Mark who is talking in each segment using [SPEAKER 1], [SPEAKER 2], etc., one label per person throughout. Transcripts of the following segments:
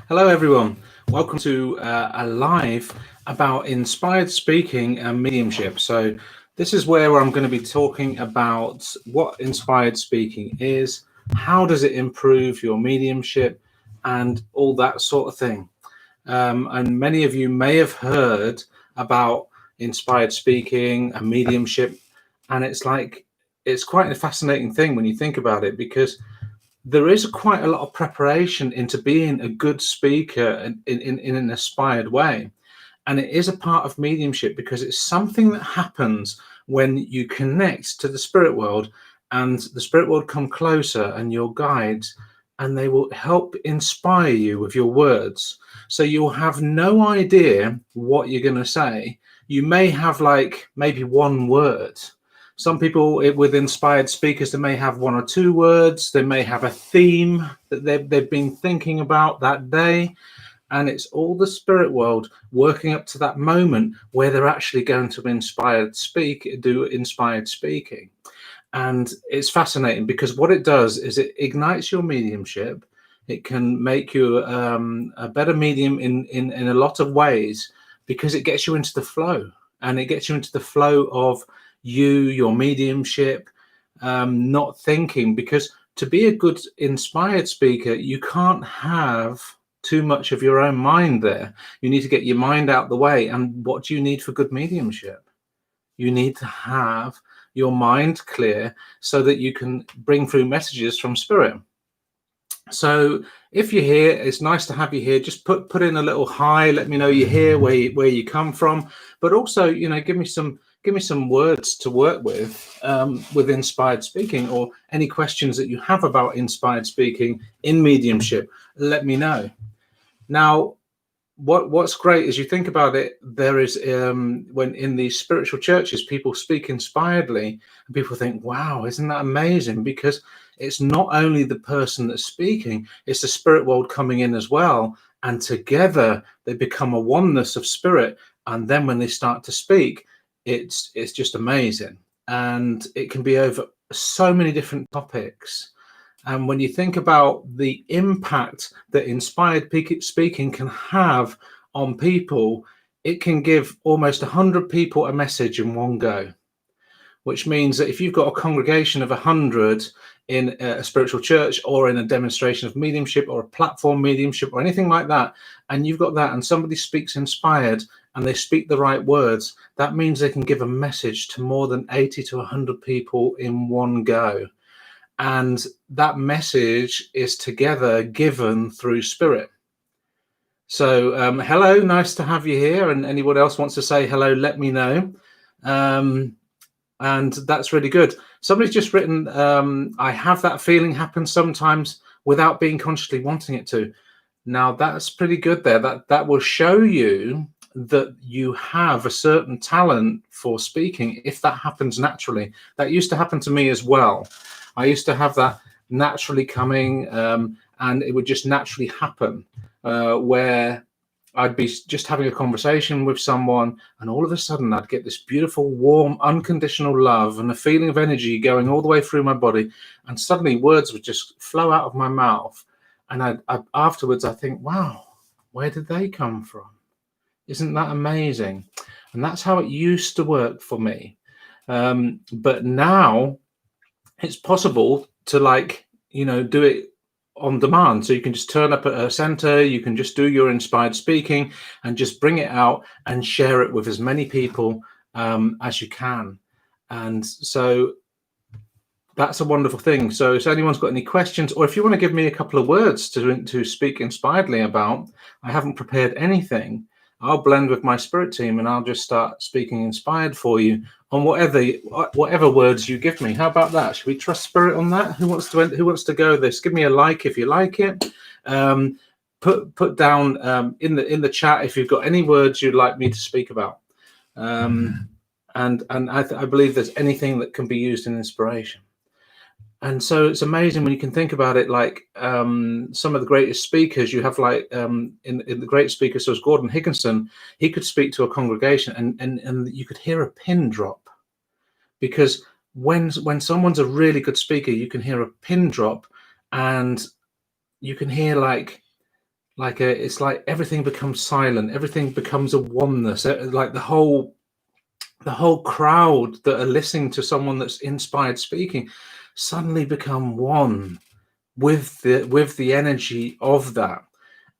[SPEAKER 1] Hello, everyone. Welcome to a live about inspired speaking and mediumship. So, this is where I'm going to be talking about what inspired speaking is, how does it improve your mediumship, and all that sort of thing. And many of you may have heard about inspired speaking and mediumship, and it's quite a fascinating thing when you think about it because there is quite a lot of preparation into being a good speaker in an inspired way. And it is a part of mediumship because it's something that happens when you connect to the spirit world and the spirit world come closer and your guides, and they will help inspire you with your words. So you'll have no idea what you're going to say. You may have maybe one word. Some people with inspired speakers, they may have one or two words. They may have a theme that they've been thinking about that day. And it's all the spirit world working up to that moment where they're actually going to do inspired speaking. And it's fascinating because what it does is it ignites your mediumship. It can make you a better medium in a lot of ways because it gets you into the flow, and it gets you into the flow of your mediumship, not thinking, because to be a good inspired speaker, you can't have too much of your own mind there. You need to get your mind out the way. And what do you need for good mediumship? You need to have your mind clear so that you can bring through messages from spirit. So if you're here, it's nice to have you here. Just put in a little hi, let me know you're here, where you come from, but also, give me some words to work with inspired speaking, or any questions that you have about inspired speaking in mediumship, let me know. Now, what's great is you think about it, there is when in these spiritual churches people speak inspiredly and people think, wow, isn't that amazing? Because it's not only the person that's speaking, it's the spirit world coming in as well, and together they become a oneness of spirit. And then when they start to speak, it's just amazing, and it can be over so many different topics. And when you think about the impact that inspired speaking can have on people, it can give almost 100 people a message in one go, which means that if you've got a congregation of 100 in a spiritual church, or in a demonstration of mediumship, or a platform mediumship, or anything like that, and you've got that, and somebody speaks inspired and they speak the right words, that means they can give a message to more than 80 to 100 people in one go. And that message is together given through spirit. So hello, nice to have you here. And anyone else wants to say hello, let me know. And that's really good. Somebody's just written, I have that feeling happen sometimes without being consciously wanting it to. Now that's pretty good there. That will show you that you have a certain talent for speaking if that happens naturally. That used to happen to me as well. I used to have that naturally coming, and it would just naturally happen, where I'd be just having a conversation with someone, and all of a sudden I'd get this beautiful, warm, unconditional love and a feeling of energy going all the way through my body, and suddenly words would just flow out of my mouth. And afterwards I think, wow, where did they come from? Isn't that amazing? And that's how it used to work for me. But now it's possible to do it on demand. So you can just turn up at a center, you can just do your inspired speaking and just bring it out and share it with as many people as you can. And so that's a wonderful thing. So if anyone's got any questions, or if you want to give me a couple of words to speak inspiredly about, I haven't prepared anything. I'll blend with my spirit team and I'll just start speaking inspired for you on whatever words you give me. How about that? Should we trust spirit on that? Who wants to go with this? Give me a like if you like it. Put down in the chat if you've got any words you'd like me to speak about. And I believe there's anything that can be used in inspiration. And so it's amazing when you can think about it, some of the greatest speakers you have, in the great speakers, so as Gordon Higginson, he could speak to a congregation and you could hear a pin drop, because when someone's a really good speaker, you can hear a pin drop, and you can hear it's like everything becomes silent, everything becomes a oneness, like the whole crowd that are listening to someone that's inspired speaking suddenly become one with the energy of that,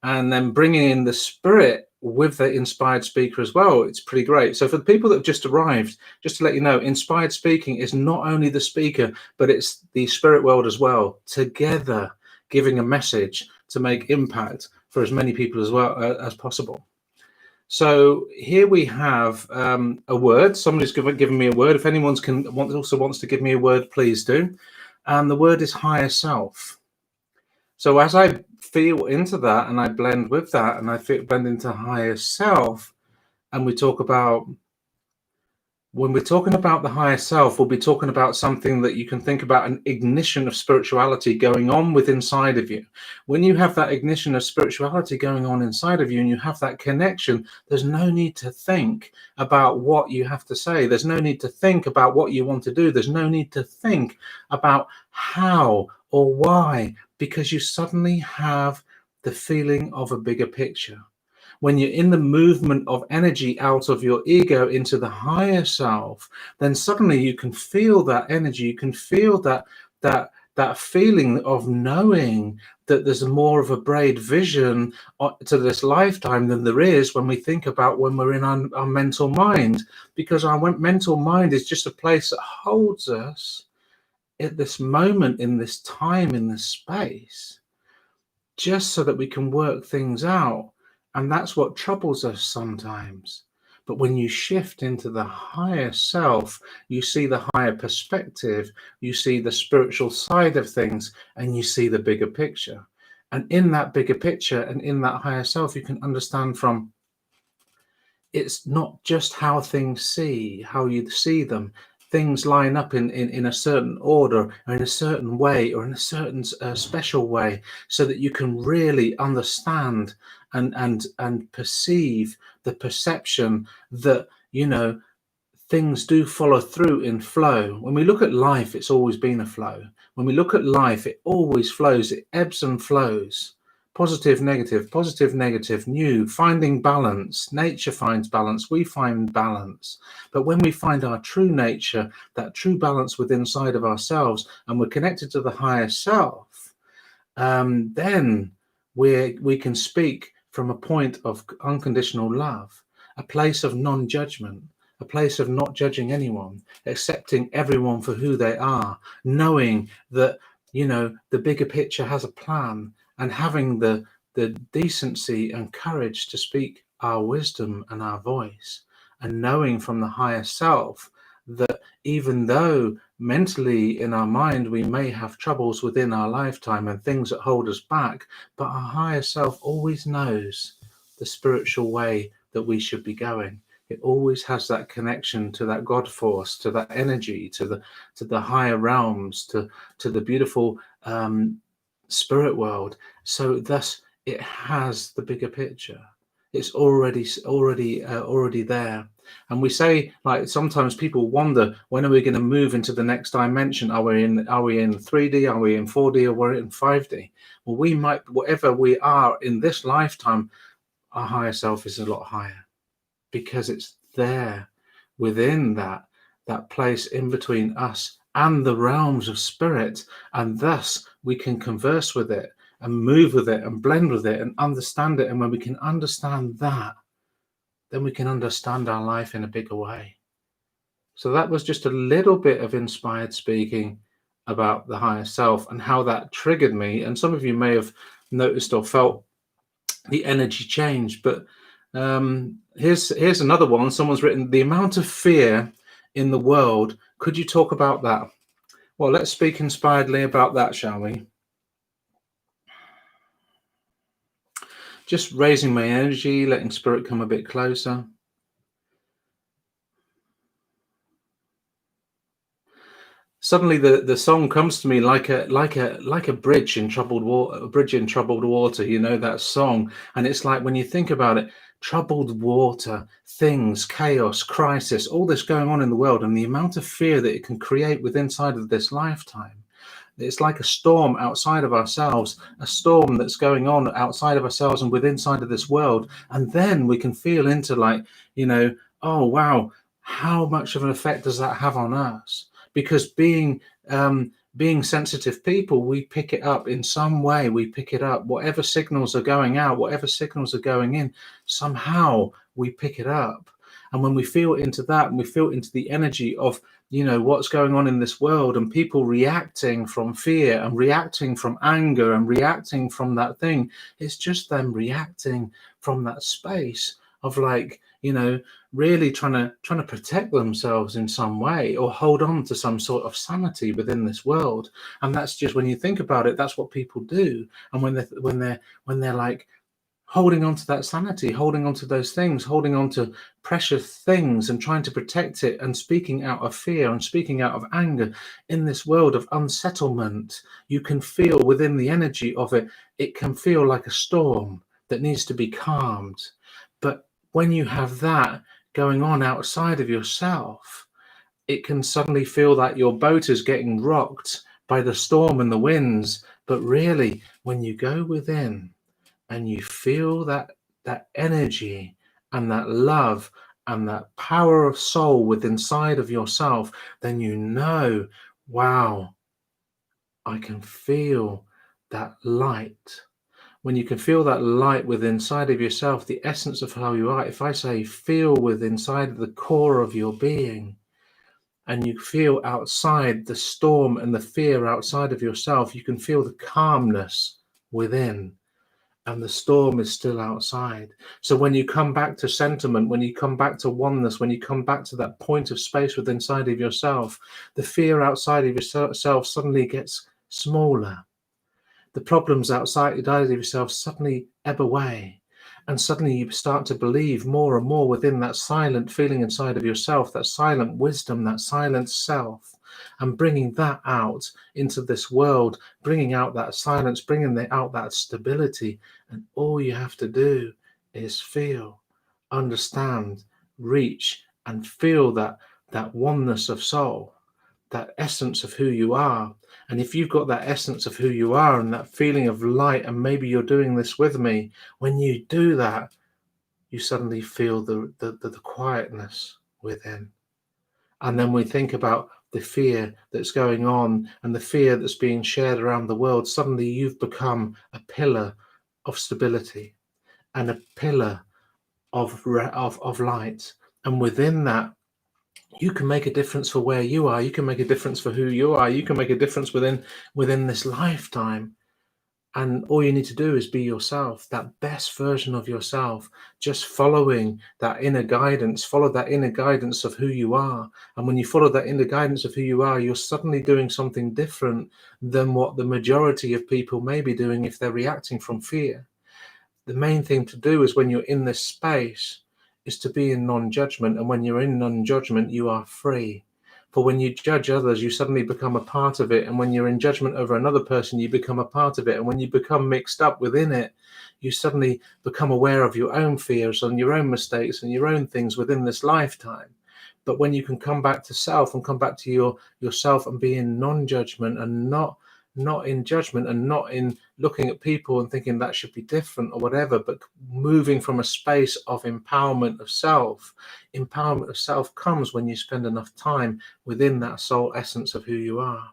[SPEAKER 1] and then bringing in the spirit with the inspired speaker as well. It's pretty great. So for the people that have just arrived, just to let you know, inspired speaking is not only the speaker, but it's the spirit world as well, together giving a message to make impact for as many people as well as possible. So here we have a word. Somebody's given me a word. If anyone also wants to give me a word, please do. And the word is higher self. So as I feel into that and I blend with that and I blend into higher self, and we talk about, when we're talking about the higher self, we'll be talking about something that you can think about, an ignition of spirituality going on within inside of you. When you have that ignition of spirituality going on inside of you and you have that connection, there's no need to think about what you have to say. There's no need to think about what you want to do. There's no need to think about how or why, because you suddenly have the feeling of a bigger picture. When you're in the movement of energy out of your ego into the higher self, then suddenly you can feel that energy. You can feel that feeling of knowing that there's more of a braid vision to this lifetime than there is when we think about when we're in our mental mind, because our mental mind is just a place that holds us at this moment, in this time, in this space, just so that we can work things out. And that's what troubles us sometimes. But when you shift into the higher self, you see the higher perspective, you see the spiritual side of things, and you see the bigger picture. And in that bigger picture and in that higher self, you can understand from, it's not just how you see them. Things line up in a certain order or in a certain way or in a certain special way, so that you can really understand and perceive the perception that, things do follow through in flow. When we look at life, it's always been a flow. When we look at life, it always flows. It ebbs and flows. Positive, negative, new, finding balance. Nature finds balance. We find balance. But when we find our true nature, that true balance within inside of ourselves, and we're connected to the higher self, then we can speak from a point of unconditional love, a place of non-judgment, a place of not judging anyone, accepting everyone for who they are, knowing that, the bigger picture has a plan, and having the decency and courage to speak our wisdom and our voice, and knowing from the higher self that even though mentally in our mind we may have troubles within our lifetime and things that hold us back, but our higher self always knows the spiritual way that we should be going. It always has that connection to that God force, to that energy, to the higher realms, to the beautiful spirit world. So thus it has the bigger picture. It's already there. And we say, like, sometimes people wonder, when are we going to move into the next dimension? Are we in 3D? Are we in 4D? Or we're in 5D? Well, we might, whatever we are in this lifetime, our higher self is a lot higher, because it's there within that place in between us and the realms of spirit, and thus we can converse with it and move with it and blend with it and understand it. And when we can understand that, then we can understand our life in a bigger way. So that was just a little bit of inspired speaking about the higher self and how that triggered me. And some of you may have noticed or felt the energy change, but here's another one. Someone's written, the amount of fear in the world. Could you talk about that? Well, let's speak inspiredly about that, shall we? Just raising my energy, letting spirit come a bit closer. Suddenly the song comes to me like a bridge in troubled water, that song. And it's like, when you think about it, troubled water, things, chaos, crisis, all this going on in the world, and the amount of fear that it can create within inside of this lifetime. It's like a storm outside of ourselves, a storm that's going on outside of ourselves and within inside of this world. And then we can feel into like, oh, wow, how much of an effect does that have on us? Because being sensitive people, we pick it up in some way. We pick it up. Whatever signals are going out, whatever signals are going in, somehow we pick it up. And when we feel into that, and we feel into the energy of, what's going on in this world, and people reacting from fear and reacting from anger and reacting from that thing, it's just them reacting from that space of like, really trying to protect themselves in some way, or hold on to some sort of sanity within this world. And that's just, when you think about it, that's what people do. And when they're like holding on to that sanity, holding on to those things, holding on to precious things and trying to protect it, and speaking out of fear and speaking out of anger in this world of unsettlement, you can feel within the energy of it, it can feel like a storm that needs to be calmed. But when you have that going on outside of yourself, it can suddenly feel that your boat is getting rocked by the storm and the winds. But really, when you go within and you feel that energy and that love and that power of soul within inside of yourself, then wow, I can feel that light. When you can feel that light within inside of yourself, the essence of how you are, if I say feel within inside of the core of your being, and you feel outside the storm and the fear outside of yourself, you can feel the calmness within, and the storm is still outside. So when you come back to sentiment, when you come back to oneness, when you come back to that point of space within inside of yourself, the fear outside of yourself suddenly gets smaller. The problems outside of yourself suddenly ebb away, and suddenly you start to believe more and more within that silent feeling inside of yourself, that silent wisdom, that silent self, and bringing that out into this world, bringing out that silence, bringing out that stability. And all you have to do is feel, understand, reach, and feel that oneness of soul, that essence of who you are. And if you've got that essence of who you are and that feeling of light, and maybe you're doing this with me, when you do that, you suddenly feel the quietness within. And then we think about the fear that's going on and the fear that's being shared around the world. Suddenly you've become a pillar of stability and a pillar of light. And within that, you can make a difference for where you are. You can make a difference for who you are. You can make a difference within this lifetime. And all you need to do is be yourself, that best version of yourself, just following that inner guidance. Follow that inner guidance of who you are. And when you follow that inner guidance of who you are, you're suddenly doing something different than what the majority of people may be doing if they're reacting from fear. The main thing to do is, when you're in this space, is to be in non-judgment. And when you're in non-judgment, you are free. For when you judge others, you suddenly become a part of it. And when you're in judgment over another person, you become a part of it. And when you become mixed up within it, you suddenly become aware of your own fears and your own mistakes and your own things within this lifetime. But when you can come back to self and come back to yourself and be in non-judgment and not in judgment, and not in looking at people and thinking that should be different or whatever, but moving from a space of empowerment of self. Empowerment of self comes when you spend enough time within that soul essence of who you are.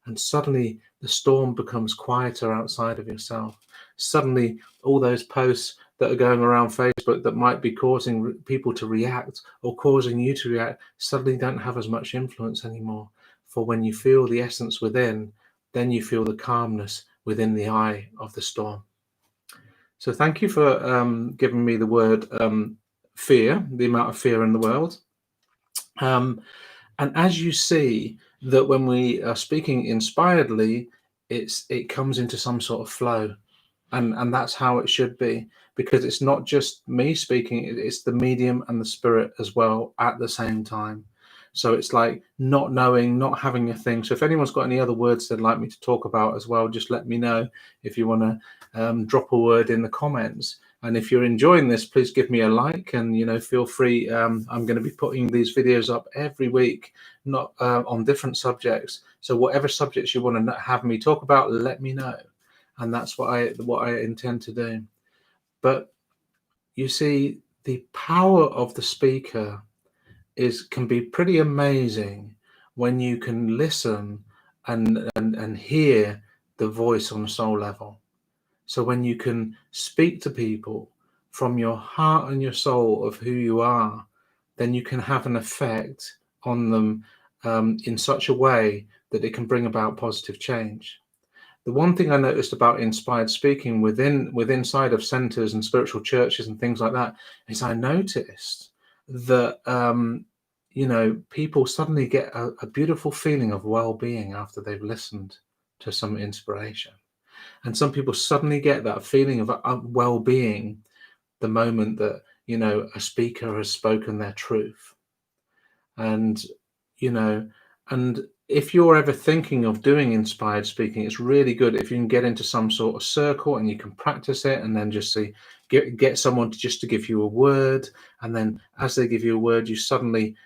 [SPEAKER 1] And suddenly the storm becomes quieter outside of yourself. Suddenly all those posts that are going around Facebook that might be causing people to react or causing you to react suddenly don't have as much influence anymore. For when you feel the essence within, then you feel the calmness within the eye of the storm. So thank you for giving me the word fear, the amount of fear in the world. And as you see that when we are speaking inspiredly, it comes into some sort of flow. And that's how it should be, because it's not just me speaking, it's the medium and the spirit as well at the same time. So it's like not knowing, not having a thing. So if anyone's got any other words they'd like me to talk about as well, just let me know if you want to drop a word in the comments. And if you're enjoying this, please give me a like, and feel free. I'm going to be putting these videos up every week, not on different subjects. So whatever subjects you want to have me talk about, let me know, and that's what I intend to do. But you see, the power of the speaker can be pretty amazing when you can listen and hear the voice on a soul level. So when you can speak to people from your heart and your soul of who you are, then you can have an effect on them in such a way that it can bring about positive change. The one thing I noticed about inspired speaking inside of centers and spiritual churches and things like that is I noticed that people suddenly get a beautiful feeling of well-being after they've listened to some inspiration. And some people suddenly get that feeling of well-being the moment that, a speaker has spoken their truth. And, and if you're ever thinking of doing inspired speaking, it's really good if you can get into some sort of circle and you can practice it, and then just get someone to give you a word. And then as they give you a word, you suddenly,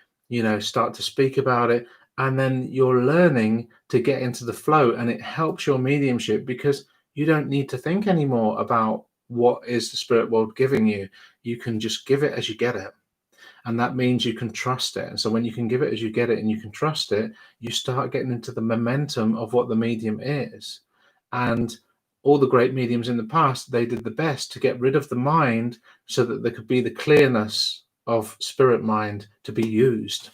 [SPEAKER 1] start to speak about it. And then you're learning to get into the flow, and it helps your mediumship because you don't need to think anymore about what is the spirit world giving you. You can just give it as you get it. And that means you can trust it. And so when you can give it as you get it and you can trust it, you start getting into the momentum of what the medium is. And all the great mediums in the past, they did the best to get rid of the mind so that there could be the clearness of spirit mind to be used.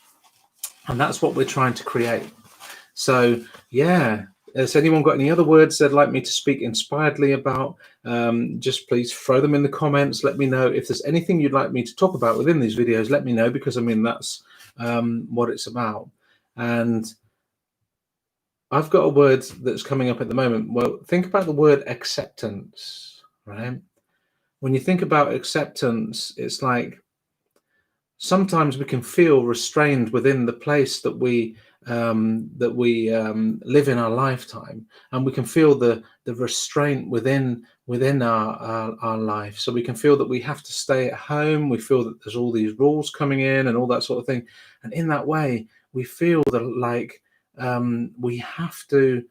[SPEAKER 1] And that's what we're trying to create. So, yeah. Has anyone got any other words they'd like me to speak inspiredly about? Just please throw them in the comments. Let me know if there's anything you'd like me to talk about within these videos. Let me know, because that's what it's about. And I've got a word that's coming up at the moment. Well, think about the word acceptance, right? When you think about acceptance, it's like sometimes we can feel restrained within the place that we live in our lifetime, and we can feel the restraint within our life. So we can feel that we have to stay at home. We feel that there's all these rules coming in and all that sort of thing, and in that way we feel that like we have to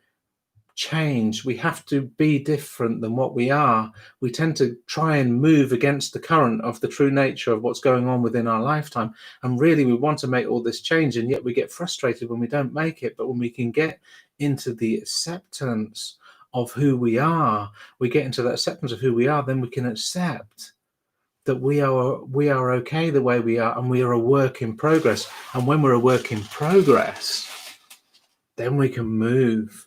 [SPEAKER 1] change, we have to be different than what we are. We tend to try and move against the current of the true nature of what's going on within our lifetime, and really we want to make all this change, and yet we get frustrated when we don't make it. But when we can get into the acceptance of who we are, we get into that acceptance of who we are, then we can accept that we are okay the way we are, and we are a work in progress. And when we're a work in progress, then we can move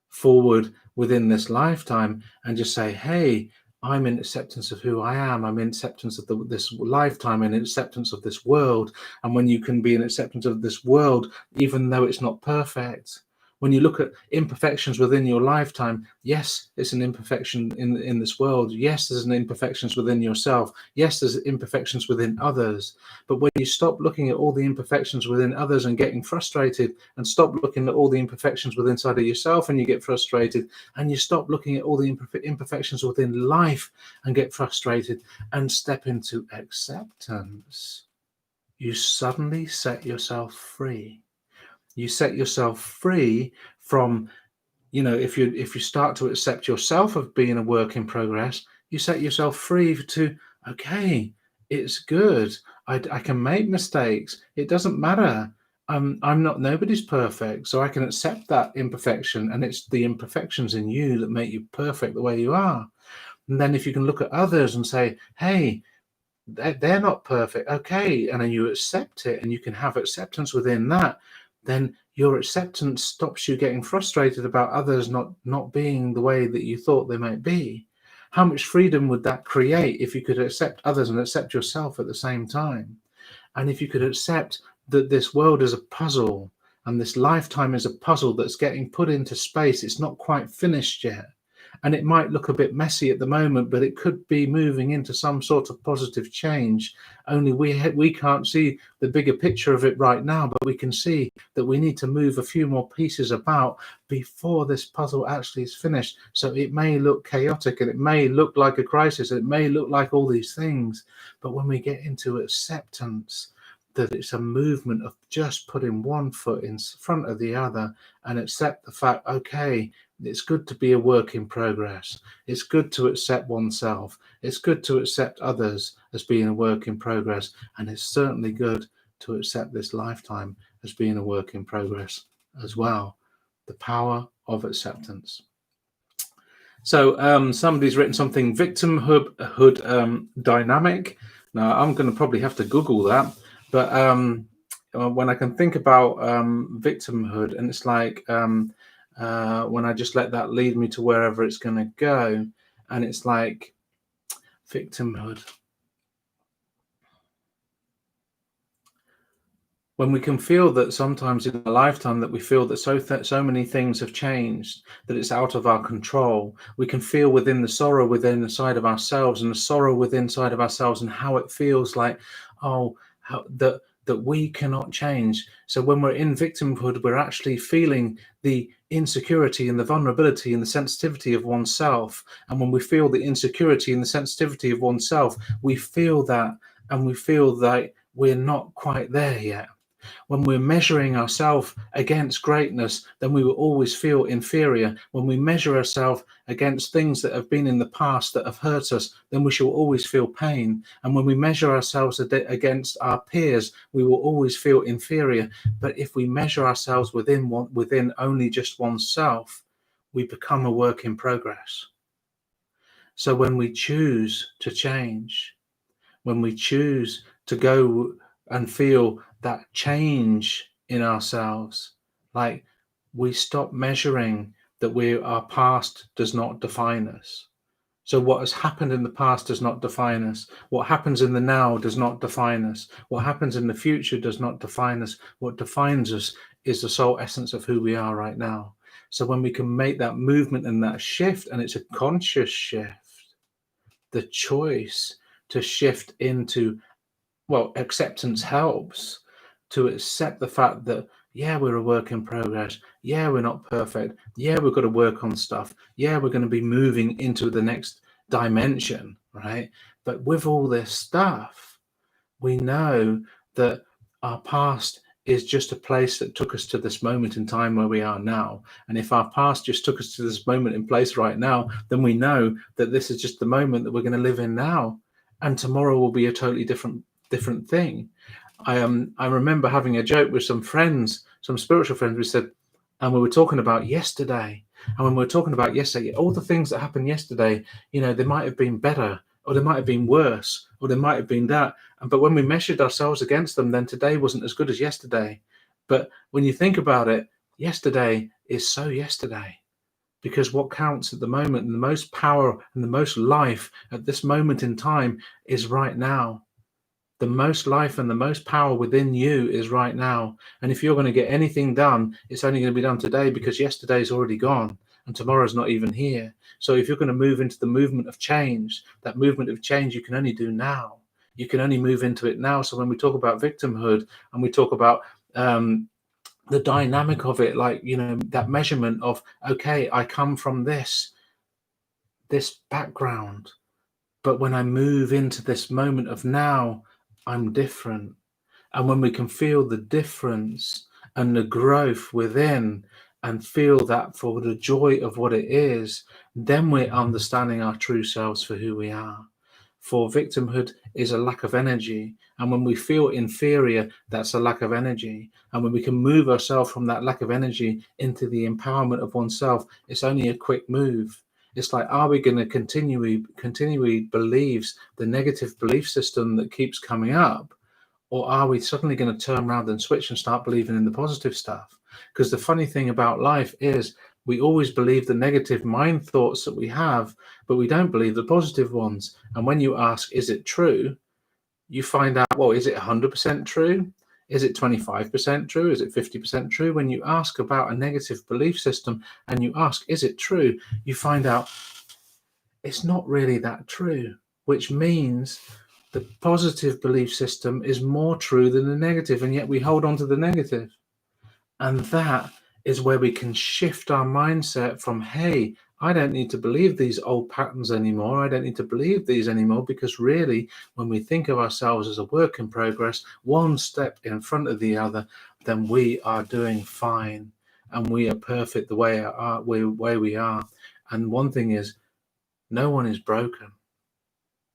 [SPEAKER 1] forward within this lifetime and just say, hey, I'm in acceptance of who I am. I'm in acceptance of this lifetime, in acceptance of this world. And when you can be in acceptance of this world, even though it's not perfect, when you look at imperfections within your lifetime, yes, it's an imperfection in this world. Yes, there's an imperfections within yourself. Yes, there's imperfections within others. But when you stop looking at all the imperfections within others and getting frustrated, and stop looking at all the imperfections within inside of yourself and you get frustrated, and you stop looking at all the imperfections within life and get frustrated, and step into acceptance, you suddenly set yourself free. You set yourself free from, if you start to accept yourself of being a work in progress, you set yourself free to, okay, it's good. I can make mistakes. It doesn't matter. Nobody's perfect, so I can accept that imperfection, and it's the imperfections in you that make you perfect the way you are. And then if you can look at others and say, hey, they're not perfect, okay, and then you accept it, and you can have acceptance within that, then your acceptance stops you getting frustrated about others not being the way that you thought they might be. How much freedom would that create if you could accept others and accept yourself at the same time? And if you could accept that this world is a puzzle, and this lifetime is a puzzle that's getting put into space, it's not quite finished yet. And it might look a bit messy at the moment, but it could be moving into some sort of positive change. Only we can't see the bigger picture of it right now, but we can see that we need to move a few more pieces about before this puzzle actually is finished. So it may look chaotic, and it may look like a crisis, and it may look like all these things, but when we get into acceptance, that it's a movement of just putting one foot in front of the other and accept the fact, okay, it's good to be a work in progress. It's good to accept oneself. It's good to accept others as being a work in progress. And it's certainly good to accept this lifetime as being a work in progress as well. The power of acceptance. So somebody's written something, victimhood dynamic. Now, I'm going to probably have to Google that. But when I can think about victimhood, and it's like when I just let that lead me to wherever it's going to go, and it's like victimhood. When we can feel that sometimes in a lifetime that we feel that so many things have changed, that it's out of our control, we can feel within the sorrow within the side of ourselves, and the sorrow within side of ourselves, and how it feels like, that we cannot change. So when we're in victimhood, we're actually feeling the insecurity and the vulnerability and the sensitivity of oneself. And when we feel the insecurity and the sensitivity of oneself, we feel that, and we feel that we're not quite there yet. When we're measuring ourselves against greatness, then we will always feel inferior. When we measure ourselves against things that have been in the past that have hurt us, then we shall always feel pain. And when we measure ourselves against our peers, we will always feel inferior. But if we measure ourselves within only just oneself, we become a work in progress. So when we choose to change, when we choose to go and feel that change in ourselves, like we stop measuring that our past does not define us. So what has happened in the past does not define us. What happens in the now does not define us. What happens in the future does not define us. What defines us is the soul essence of who we are right now. So when we can make that movement and that shift, and it's a conscious shift, the choice to shift into, well, acceptance helps to accept the fact that, yeah, we're a work in progress. Yeah, we're not perfect. Yeah, we've got to work on stuff. Yeah, we're going to be moving into the next dimension, right? But with all this stuff, we know that our past is just a place that took us to this moment in time where we are now. And if our past just took us to this moment in place right now, then we know that this is just the moment that we're going to live in now. And tomorrow will be a totally different thing. I remember having a joke with some friends, some spiritual friends. We said, and we were talking about yesterday. And when we were talking about yesterday, all the things that happened yesterday, they might have been better, or they might have been worse, or they might have been that. But when we measured ourselves against them, then today wasn't as good as yesterday. But when you think about it, yesterday is so yesterday. Because what counts at the moment, and the most power and the most life at this moment in time is right now. The most life and the most power within you is right now. And if you're going to get anything done, it's only going to be done today, because yesterday's already gone and tomorrow's not even here. So if you're going to move into the movement of change, that movement of change you can only do now. You can only move into it now. So when we talk about victimhood, and we talk about the dynamic of it, like, that measurement of, okay, I come from this background, but when I move into this moment of now, I'm different. And when we can feel the difference and the growth within, and feel that for the joy of what it is, then we're understanding our true selves for who we are. For victimhood is a lack of energy. And when we feel inferior, that's a lack of energy. And when we can move ourselves from that lack of energy into the empowerment of oneself, it's only a quick move. It's like, are we going to continually believes the negative belief system that keeps coming up? Or are we suddenly going to turn around and switch and start believing in the positive stuff? Because the funny thing about life is we always believe the negative mind thoughts that we have, but we don't believe the positive ones. And when you ask, is it true? You find out, well, is it 100% true? Is it 25% true? Is it 50% true? When you ask about a negative belief system and you ask, is it true? You find out it's not really that true, which means the positive belief system is more true than the negative, and yet we hold on to the negative. And that is where we can shift our mindset from, hey, I don't need to believe these old patterns anymore. I don't need to believe these anymore, because really, when we think of ourselves as a work in progress, one step in front of the other, then we are doing fine and we are perfect the way we are. And one thing is, no one is broken.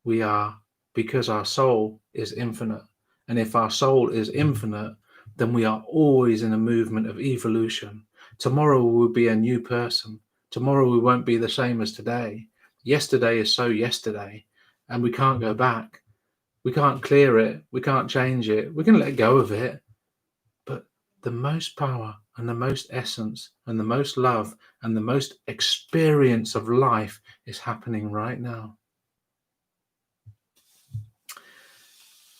[SPEAKER 1] We are, because our soul is infinite. And if our soul is infinite, then we are always in a movement of evolution. Tomorrow we will be a new person. Tomorrow we won't be the same as today. Yesterday is so yesterday, and we can't go back. We can't clear it. We can't change it. We can let go of it. But the most power and the most essence and the most love and the most experience of life is happening right now.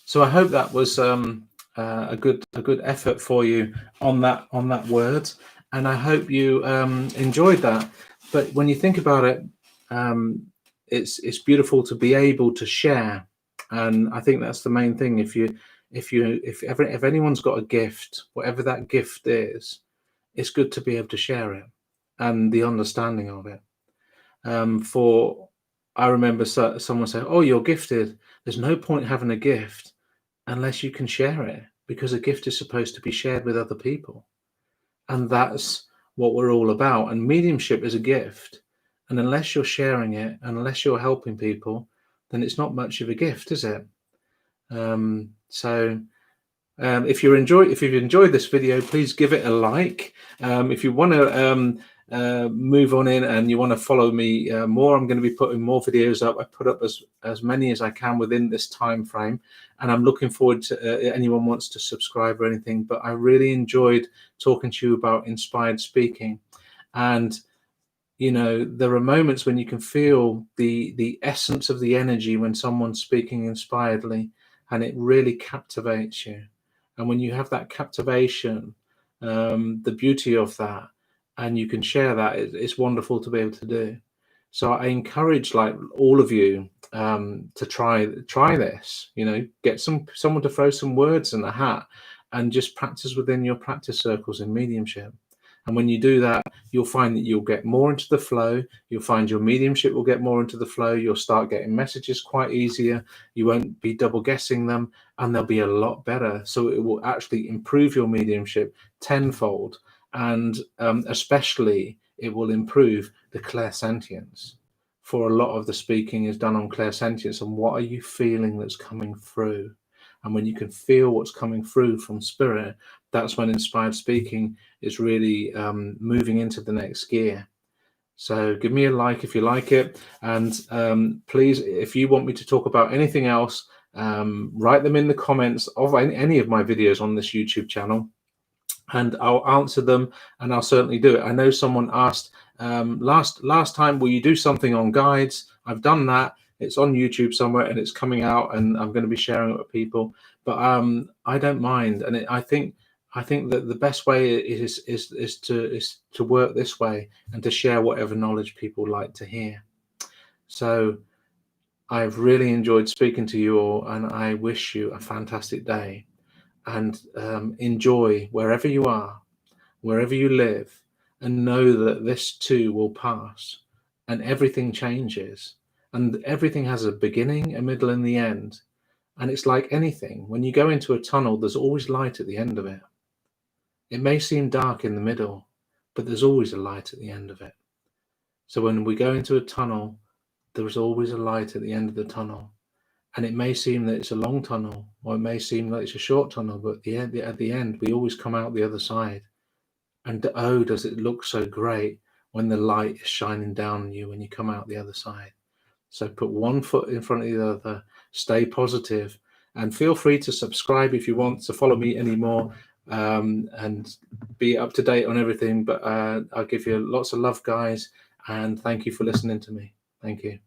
[SPEAKER 1] So I hope that was a good effort for you on that word, and I hope you enjoyed that. But when you think about it, it's beautiful to be able to share, and I think that's the main thing. If anyone's got a gift, whatever that gift is, it's good to be able to share it and the understanding of it. I remember someone saying, "Oh, you're gifted. There's no point having a gift unless you can share it, because a gift is supposed to be shared with other people." And that's what we're all about. And mediumship is a gift. And unless you're sharing it, and unless you're helping people, then it's not much of a gift, is it? If you've enjoyed this video, please give it a like. If you want to move on in and you want to follow me more, I'm going to be putting more videos up. I put up as many as I can within this time frame, and I'm looking forward to anyone wants to subscribe or anything. But I really enjoyed talking to you about inspired speaking. And there are moments when you can feel the essence of the energy when someone's speaking inspiredly, and it really captivates you. And when you have that captivation, the beauty of that, and you can share that, it's wonderful to be able to do. So I encourage all of you to try this. Get someone to throw some words in the hat and just practice within your practice circles in mediumship. And when you do that, you'll find that you'll get more into the flow. You'll find your mediumship will get more into the flow. You'll start getting messages quite easier. You won't be double guessing them, and they'll be a lot better. So it will actually improve your mediumship tenfold. And especially it will improve the clairsentience. For a lot of the speaking is done on clairsentience, and what are you feeling that's coming through? And when you can feel what's coming through from spirit, that's when inspired speaking is really moving into the next gear. So give me a like if you like it, and please, if you want me to talk about anything else, write them in the comments of any of my videos on this YouTube channel, and I'll answer them, and I'll certainly do it. I know someone asked last time, will you do something on guides? I've done that. It's on YouTube somewhere, and it's coming out, and I'm going to be sharing it with people. But I don't mind, and I think that the best way is to work this way and to share whatever knowledge people like to hear. So I've really enjoyed speaking to you all, and I wish you a fantastic day. And enjoy wherever you are, wherever you live, and know that this too will pass, and everything changes, and everything has a beginning, a middle, and the end. And it's like anything. When you go into a tunnel, there's always light at the end of it. It may seem dark in the middle, but there's always a light at the end of it. So when we go into a tunnel, there is always a light at the end of the tunnel. And it may seem that it's a long tunnel, or it may seem like it's a short tunnel, but at the end, we always come out the other side. And oh, does it look so great when the light is shining down on you when you come out the other side. So put one foot in front of the other, stay positive, and feel free to subscribe if you want to follow me anymore, and be up to date on everything. But I'll give you lots of love, guys, and thank you for listening to me. Thank you.